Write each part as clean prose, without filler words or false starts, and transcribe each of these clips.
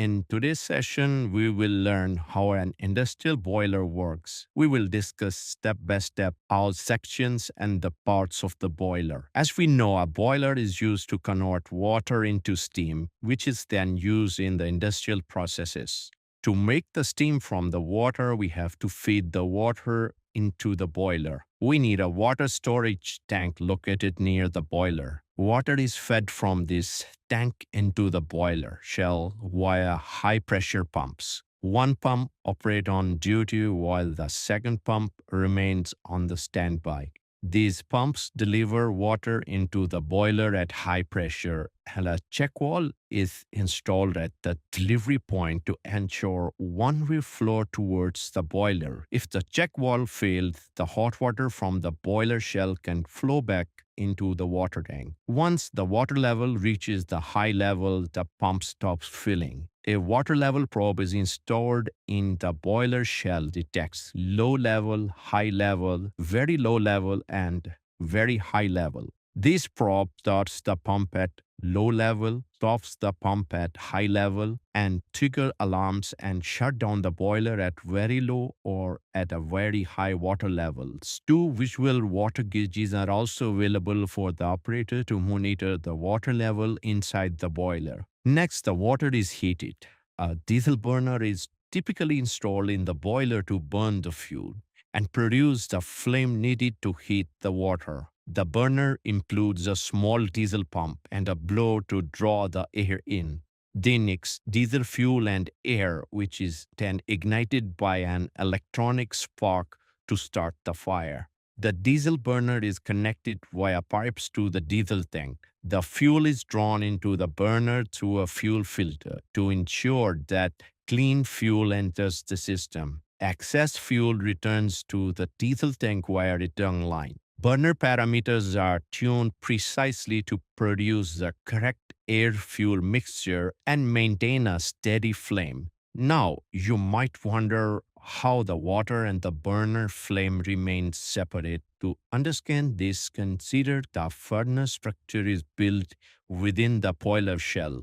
In today's session, we will learn how an industrial boiler works. We will discuss step by step all sections and the parts of the boiler. As we know, a boiler is used to convert water into steam, which is then used in the industrial processes. To make the steam from the water, we have to feed the water into the boiler. We need a water storage tank located near the boiler. Water is fed from this tank into the boiler shell via high pressure pumps. One pump operates on duty while the second pump remains on the standby. These pumps deliver water into the boiler at high pressure, and a check valve is installed at the delivery point to ensure one-way flow towards the boiler. If the check valve fails, the hot water from the boiler shell can flow back into the water tank. Once the water level reaches the high level, the pump stops filling. A water level probe is installed in the boiler shell, detects low level, high level, very low level, and very high level. This probe starts the pump at low level, stops the pump at high level, and trigger alarms and shut down the boiler at very low or at a very high water levels. Two visual water gauges are also available for the operator to monitor the water level inside the boiler. Next, the water is heated. A diesel burner is typically installed in the boiler to burn the fuel and produce the flame needed to heat the water. The burner includes a small diesel pump and a blower to draw the air in. Then mix diesel fuel and air, which is then ignited by an electronic spark to start the fire. The diesel burner is connected via pipes to the diesel tank. The fuel is drawn into the burner through a fuel filter to ensure that clean fuel enters the system. Excess fuel returns to the diesel tank via return line. Burner parameters are tuned precisely to produce the correct air-fuel mixture and maintain a steady flame. Now, you might wonder how the water and the burner flame remain separate. To understand this, consider the furnace structure is built within the boiler shell.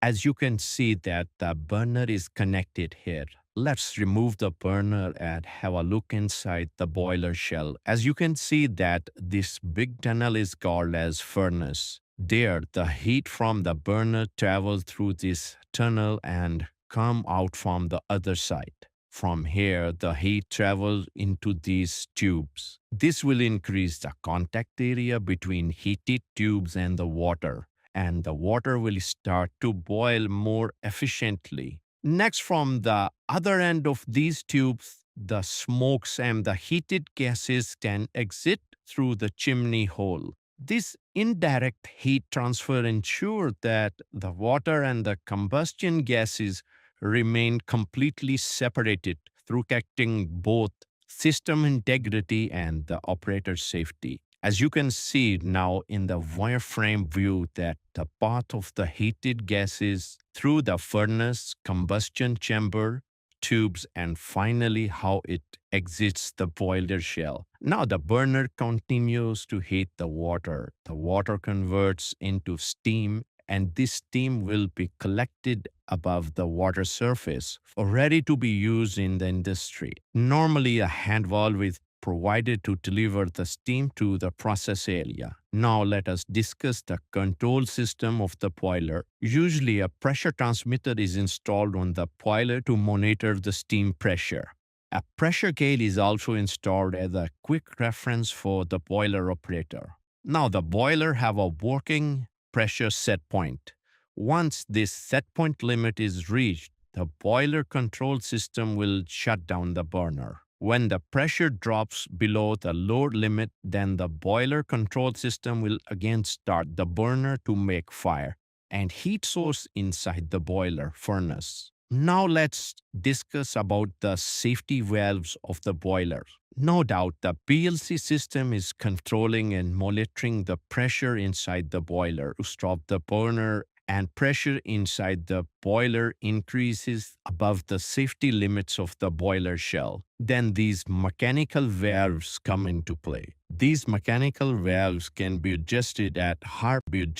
As you can see that the burner is connected here. Let's remove the burner and have a look inside the boiler shell. As you can see that this big tunnel is called as furnace. There, the heat from the burner travels through this tunnel and come out from the other side. From here, the heat travels into these tubes. This will increase the contact area between heated tubes and the water, and the water will start to boil more efficiently. Next, from the other end of these tubes, the smokes and the heated gases can exit through the chimney hole. This indirect heat transfer ensures that the water and the combustion gases remain completely separated, protecting both system integrity and the operator safety. As you can see now in the wireframe view that the path of the heated gases through the furnace, combustion chamber, tubes, and finally how it exits the boiler shell. Now the burner continues to heat the water. The water converts into steam, and this steam will be collected above the water surface, ready to be used in the industry. Normally, a hand valve is provided to deliver the steam to the process area. Now let us discuss the control system of the boiler. Usually a pressure transmitter is installed on the boiler to monitor the steam pressure. A pressure gauge is also installed as a quick reference for the boiler operator. Now the boiler have a working pressure set point. Once this set point limit is reached, the boiler control system will shut down the burner. When the pressure drops below the load limit, then the boiler control system will again start the burner to make fire and heat source inside the boiler furnace. Now let's discuss about the safety valves of the boiler. No doubt the PLC system is controlling and monitoring the pressure inside the boiler to stop the burner, and pressure inside the boiler increases above the safety limits of the boiler shell. Then these mechanical valves come into play. These mechanical valves can be adjusted at heartbeat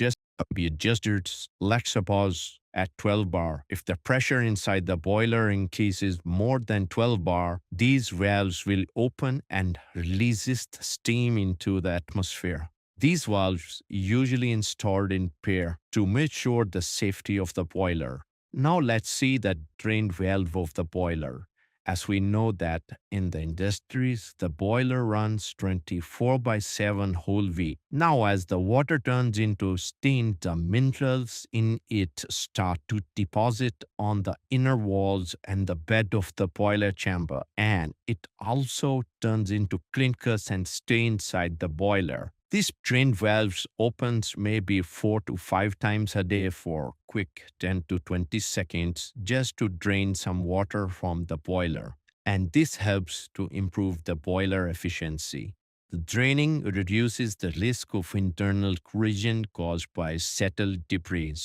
be adjusted. Let's suppose at 12 bar. If the pressure inside the boiler increases more than 12 bar, these valves will open and releases the steam into the atmosphere. These valves usually installed in pair to make sure the safety of the boiler. Now let's see the drain valve of the boiler. As we know that in the industries, the boiler runs 24 by 7 whole week. Now as the water turns into steam, the minerals in it start to deposit on the inner walls and the bed of the boiler chamber, and it also turns into clinkers and stay inside the boiler. These drain valves opens maybe 4 to 5 times a day for quick 10 to 20 seconds just to drain some water from the boiler. And this helps to improve the boiler efficiency. The draining reduces the risk of internal corrosion caused by settled debris.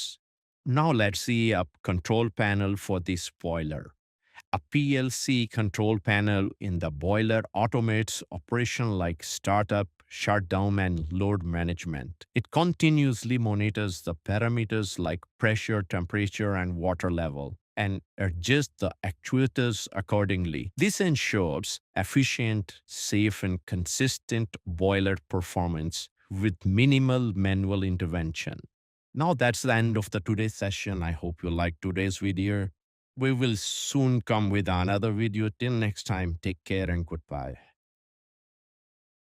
Now let's see a control panel for this boiler. A PLC control panel in the boiler automates operation like startup, shutdown, and load management. It continuously monitors the parameters like pressure, temperature, and water level and adjusts the actuators accordingly. This ensures efficient, safe, and consistent boiler performance with minimal manual intervention. Now that's the end of the today's session. I hope you liked today's video. We will soon come with another video. Till next time, take care and goodbye.